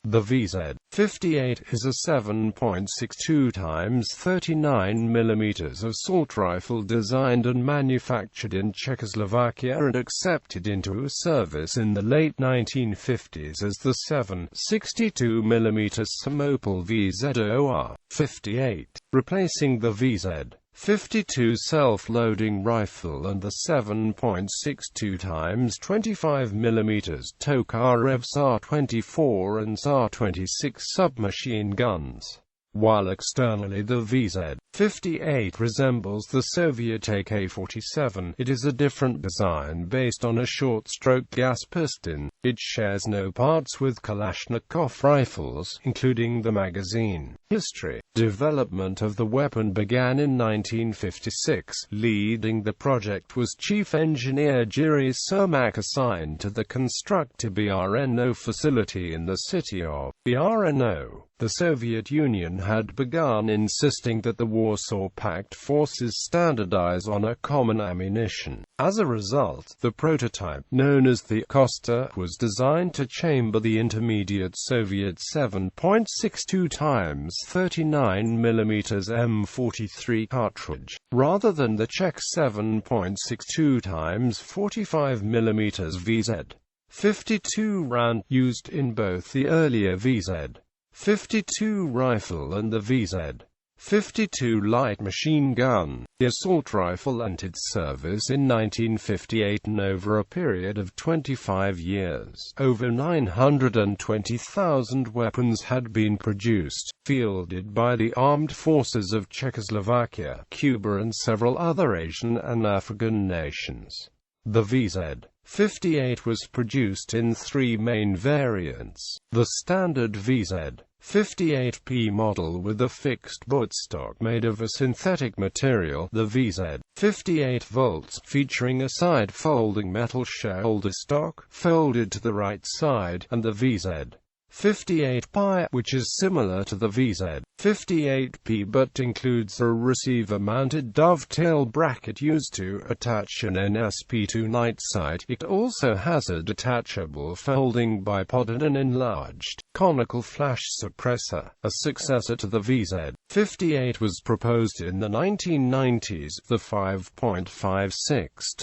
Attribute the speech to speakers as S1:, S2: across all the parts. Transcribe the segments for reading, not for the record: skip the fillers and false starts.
S1: The VZ-58 is a 7.62 x 39 mm assault rifle designed and manufactured in Czechoslovakia and accepted into service in the late 1950s as the 7.62 mm samopal vzor 58, replacing the VZ-52 self-loading rifle and the 7.62 x 25 mm Tokarev Sa 24 and Sa 26 submachine guns. While externally the VZ-58 resembles the Soviet AK-47, it is a different design based on a short-stroke gas piston. It shares no parts with Kalashnikov rifles, including the magazine. History. Development of the weapon began in 1956. Leading the project was Chief Engineer Jiří Cermak, assigned to the constructed Brno facility in the city of Brno. The Soviet Union had begun insisting that the Warsaw Pact forces standardize on a common ammunition. As a result, the prototype, known as the Kosta, was designed to chamber the intermediate Soviet 7.62 x 39 mm M43 cartridge, rather than the Czech 7.62 x 45 mm VZ-52 round, used in both the earlier VZ-52 rifle and the VZ-52 light machine gun. The assault rifle entered service in 1958 and over a period of 25 years, over 920,000 weapons had been produced, fielded by the armed forces of Czechoslovakia, Cuba and several other Asian and African nations. The VZ-58 was produced in three main variants: the standard VZ-58P model with a fixed buttstock made of a synthetic material, the VZ-58 volts, featuring a side-folding metal shoulder stock, folded to the right side, and the VZ-58Pi, which is similar to the VZ-58P but includes a receiver-mounted dovetail bracket used to attach an NSP2 night sight. It also has a detachable folding bipod and an enlarged, conical flash suppressor. A successor to the VZ-58 was proposed in the 1990s. The 5.56 x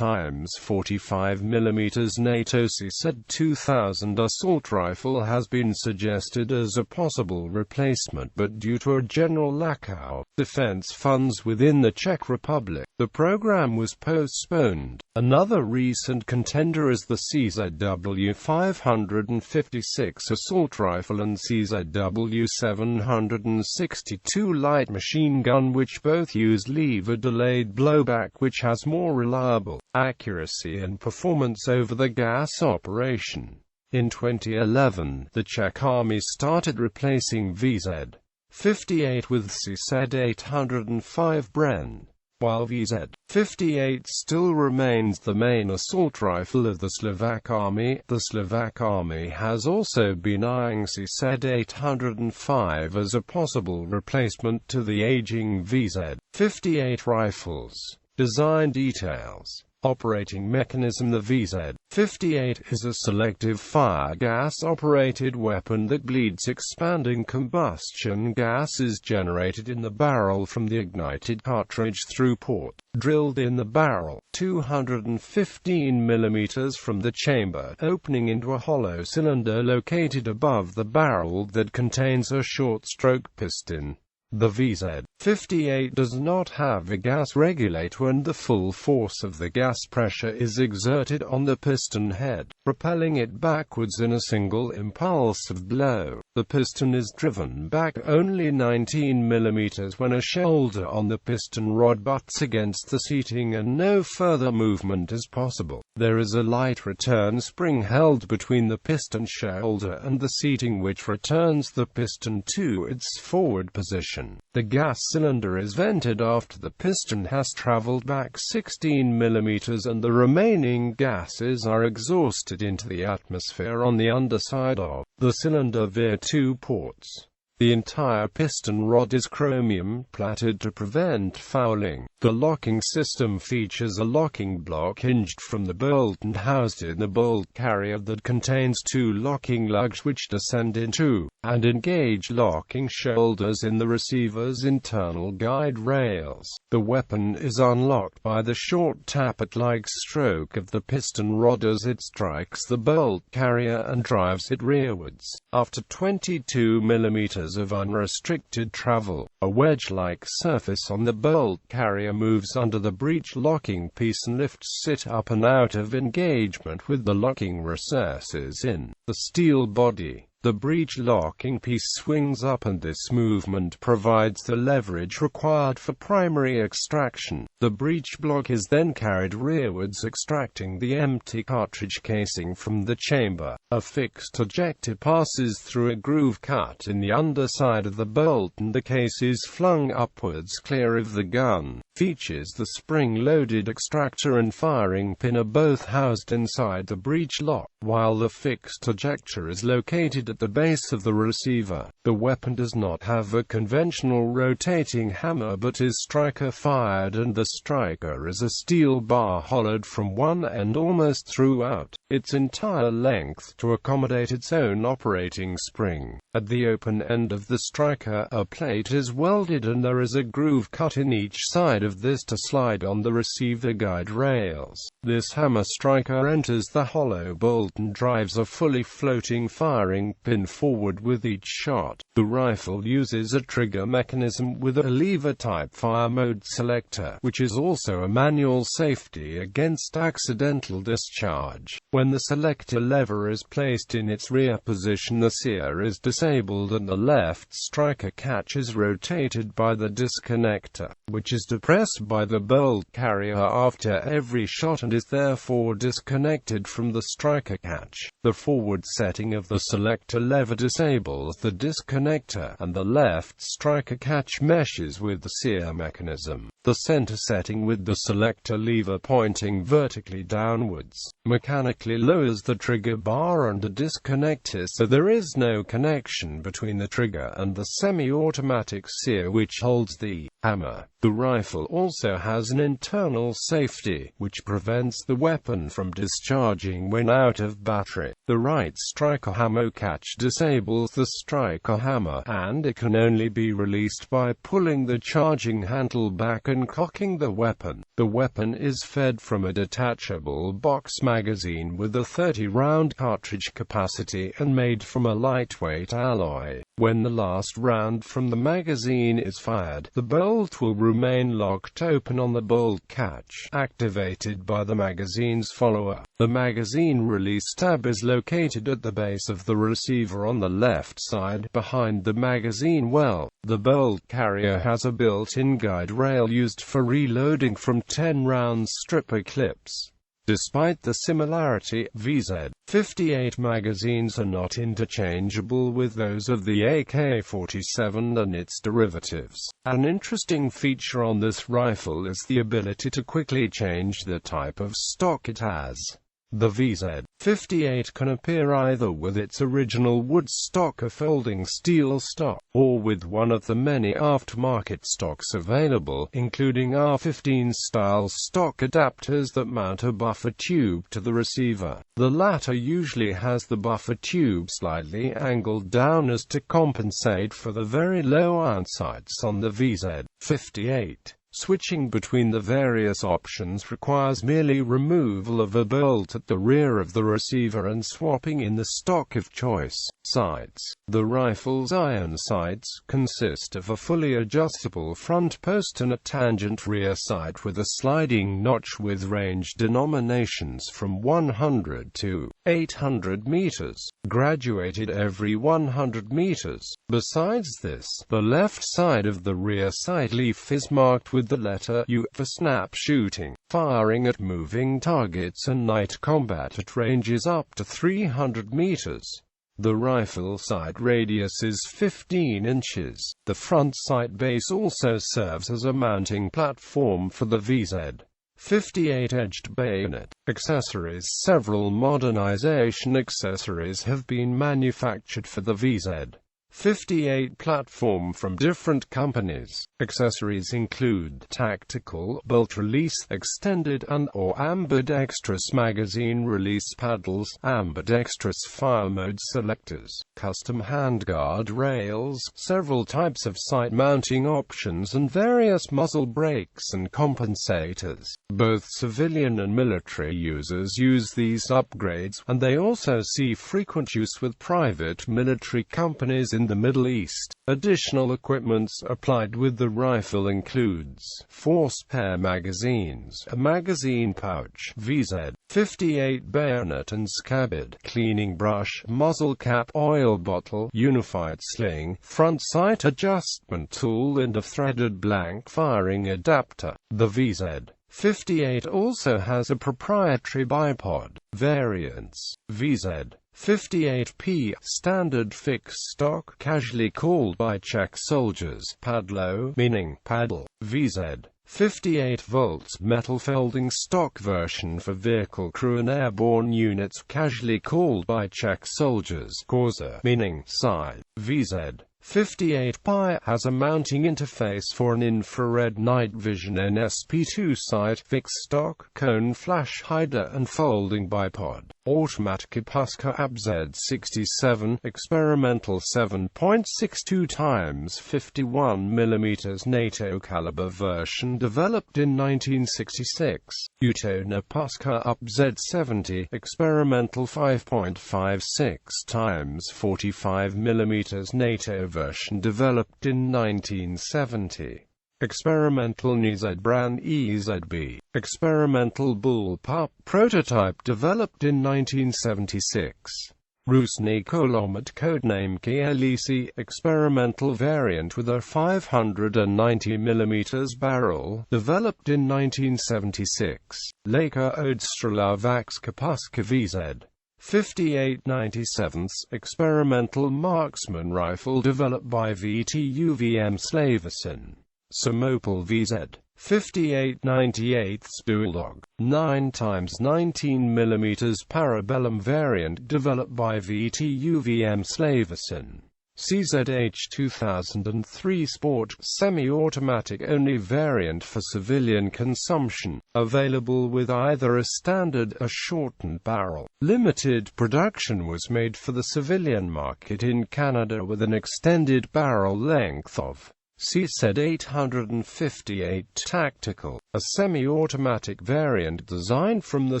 S1: 45 mm NATO CZ-2000 assault rifle has been suggested as a possible replacement, but due to a general lack of defense funds within the Czech Republic, the program was postponed. Another recent contender is the CZW-556 assault rifle and CZW-762 light machine gun, which both use lever-delayed blowback, which has more reliable accuracy and performance over the gas operation. In 2011, the Czech Army started replacing VZ-58 with CZ-805 Bren. While VZ-58 still remains the main assault rifle of the Slovak Army, the Slovak Army has also been eyeing CZ-805 as a possible replacement to the aging VZ-58 rifles. Design details. Operating mechanism. The VZ-58 is a selective fire gas-operated weapon that bleeds expanding combustion gases generated in the barrel from the ignited cartridge through port, drilled in the barrel, 215 mm from the chamber opening, into a hollow cylinder located above the barrel that contains a short-stroke piston. The VZ-58 does not have a gas regulator, and the full force of the gas pressure is exerted on the piston head, propelling it backwards in a single impulsive blow. The piston is driven back only 19 mm when a shoulder on the piston rod butts against the seating, and no further movement is possible. There is a light return spring held between the piston shoulder and the seating, which returns the piston to its forward position. The gas cylinder is vented after the piston has traveled back 16 mm and the remaining gases are exhausted into the atmosphere on the underside of the cylinder via two ports. The entire piston rod is chromium plated to prevent fouling. The locking system features a locking block hinged from the bolt and housed in the bolt carrier that contains two locking lugs which descend into and engage locking shoulders in the receiver's internal guide rails. The weapon is unlocked by the short tappet-like stroke of the piston rod as it strikes the bolt carrier and drives it rearwards. After 22 mm of unrestricted travel, a wedge-like surface on the bolt carrier moves under the breech locking piece and lifts it up and out of engagement with the locking recesses in the steel body. The breech locking piece swings up and this movement provides the leverage required for primary extraction. The breech block is then carried rearwards, extracting the empty cartridge casing from the chamber. A fixed ejector passes through a groove cut in the underside of the bolt and the case is flung upwards clear of the gun. Features the spring-loaded extractor and firing pin are both housed inside the breech lock, while the fixed ejector is located at the base of the receiver. The weapon does not have a conventional rotating hammer but is striker-fired, and the striker is a steel bar hollowed from one end almost throughout its entire length to accommodate its own operating spring. At the open end of the striker, a plate is welded and there is a groove cut in each side of this to slide on the receiver guide rails. This hammer striker enters the hollow bolt and drives a fully floating firing pin forward with each shot. The rifle uses a trigger mechanism with a lever-type fire mode selector, which is also a manual safety against accidental discharge. When the selector lever is placed in its rear position, the sear is disabled and the left striker catch is rotated by the disconnector, which is depressed by the bolt carrier after every shot and is therefore disconnected from the striker catch. The forward setting of the selector lever disables the disconnector, and the left striker catch meshes with the sear mechanism. The center setting with the selector lever pointing vertically downwards mechanically lowers the trigger bar and the disconnector, so there is no connection between the trigger and the semi-automatic sear which holds the hammer. The rifle also has an internal safety, which prevents the weapon from discharging when out of battery. The right striker hammer catch disables the striker hammer, and it can only be released by pulling the charging handle back and cocking the weapon. The weapon is fed from a detachable box magazine with a 30-round cartridge capacity and made from a lightweight alloy. When the last round from the magazine is fired, the bolt will remain locked open on the bolt catch, activated by the magazine's follower. The magazine release tab is located at the base of the receiver on the left side, behind the magazine well. The bolt carrier has a built-in guide rail used for reloading from 10-round stripper clips. Despite the similarity, VZ-58 magazines are not interchangeable with those of the AK-47 and its derivatives. An interesting feature on this rifle is the ability to quickly change the type of stock it has. The VZ-58 can appear either with its original wood stock or folding steel stock, or with one of the many aftermarket stocks available, including R15-style stock adapters that mount a buffer tube to the receiver. The latter usually has the buffer tube slightly angled down as to compensate for the very low iron sights on the VZ-58. Switching between the various options requires merely removal of a bolt at the rear of the receiver and swapping in the stock of choice sights. The rifle's iron sights consist of a fully adjustable front post and a tangent rear sight with a sliding notch with range denominations from 100 to 800 meters, graduated every 100 meters. Besides this, the left side of the rear sight leaf is marked with the letter U for snap shooting, firing at moving targets and night combat at ranges up to 300 meters. The rifle sight radius is 15 inches. The front sight base also serves as a mounting platform for the VZ-58 edged bayonet. Accessories. Several modernization accessories have been manufactured for the VZ 58 platform from different companies. Accessories include tactical, bolt-release, extended and/or ambidextrous magazine release paddles, ambidextrous fire mode selectors, custom handguard rails, several types of sight mounting options and various muzzle brakes and compensators. Both civilian and military users use these upgrades, and they also see frequent use with private military companies in the Middle East. Additional equipments applied with the rifle includes force pair magazines, a magazine pouch, vzor, 58 bayonet and scabbard, cleaning brush, muzzle cap, oil bottle, unified sling, front sight adjustment tool and a threaded blank firing adapter. The vzor 58 also has a proprietary bipod variants. vzor 58P, standard fixed stock, casually called by Czech soldiers padlo, meaning paddle. vzor 58 volts, metal folding stock version for vehicle crew and airborne units, casually called by Czech soldiers korza, meaning side. vzor 58Pi has a mounting interface for an infrared night vision NSP2 sight, fixed stock, cone flash hider and folding bipod. Automatic Ipuska ABZ67, experimental 7.62 x 51 mm NATO caliber version developed in 1966. Utona Puska ABZ70, experimental 5.56 x 45 mm NATO version developed in 1970. Experimental NZ brand EZB, experimental bullpup prototype developed in 1976. Rusny Kolomet codename Kielisi, experimental variant with a 590 mm barrel, developed in 1976. Leka Odstrelavax Kapuska vzor 5897, experimental marksman rifle developed by VTUVM Slaverson. Samopal vzor 5898 Bulldog 9x19 mm parabellum variant developed by VTUVM Slaverson. CZH 2003 Sport, semi-automatic only variant for civilian consumption, available with either a standard or shortened barrel. Limited production was made for the civilian market in Canada with an extended barrel length of CZ 858 Tactical, a semi-automatic variant designed from the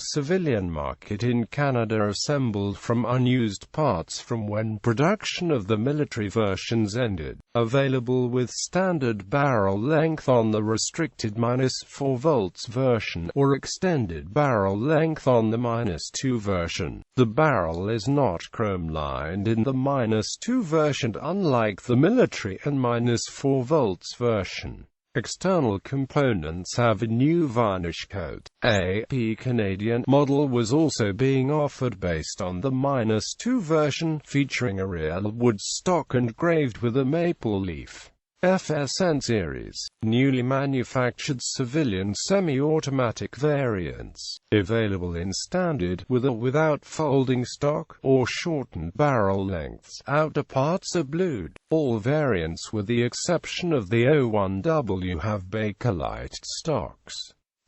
S1: civilian market in Canada, assembled from unused parts from when production of the military versions ended. Available with standard barrel length on the restricted -4 volts version, or extended barrel length on the -2 version. The barrel is not chrome-lined in the -2 version, unlike the military and -4 volts version. External components have a new varnish coat. A Canadian model was also being offered based on the -2 version, featuring a rear wood stock engraved with a maple leaf. FSN series, newly manufactured civilian semi-automatic variants, available in standard, with or without folding stock, or shortened barrel lengths. Outer parts are blued. All variants with the exception of the O1W have Bakelite stocks.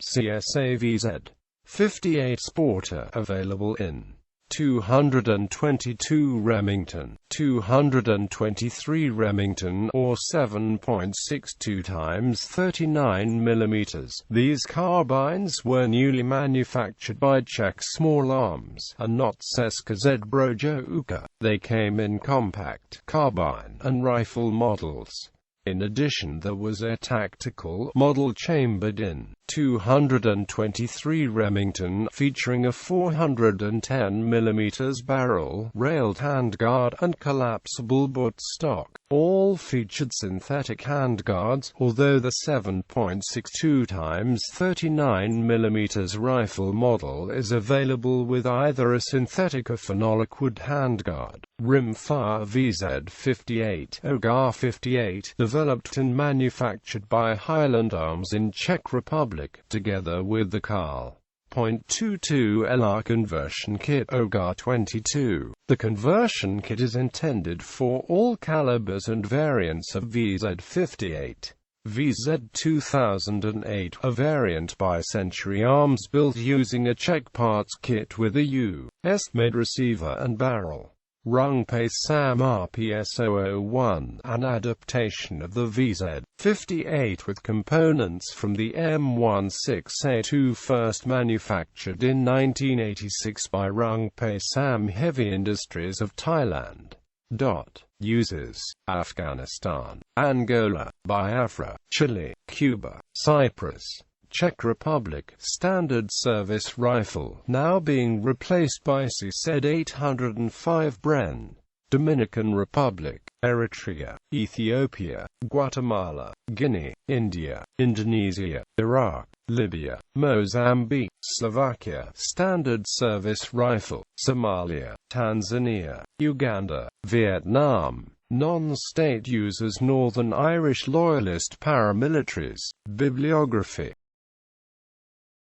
S1: CSA vzor 58 Sporter, available in 222 Remington, 223 Remington, or 7.62 x 39 mm. These carbines were newly manufactured by Czech Small Arms, and not Česká zbrojovka. They came in compact, carbine, and rifle models. In addition, there was a tactical model chambered in 223 Remington, featuring a 410 mm barrel, railed handguard, and collapsible butt stock. All featured synthetic handguards, although the 7.62 x 39 mm rifle model is available with either a synthetic or phenolic wood handguard. Rimfire vzor 58, Ogar 58, developed and manufactured by Highland Arms in Czech Republic, together with the Carl. .22 LR conversion kit Ogar 22. The conversion kit is intended for all calibers and variants of VZ-58. VZ-2008, a variant by Century Arms built using a Czech parts kit with a U.S.-made receiver and barrel. Hrdonka PS001, an adaptation of the VZ-58 with components from the M16A2, first manufactured in 1986 by Hrdonka Sa Heavy Industries of Thailand. Uses Afghanistan, Angola, Biafra, Chile, Cuba, Cyprus, Czech Republic. Standard service rifle, now being replaced by CZ-805 Bren. Dominican Republic, Eritrea, Ethiopia, Guatemala, Guinea, India, Indonesia, Iraq, Libya, Mozambique, Slovakia. Standard service rifle, Somalia, Tanzania, Uganda, Vietnam. Non-state users, Northern Irish Loyalist paramilitaries. Bibliography.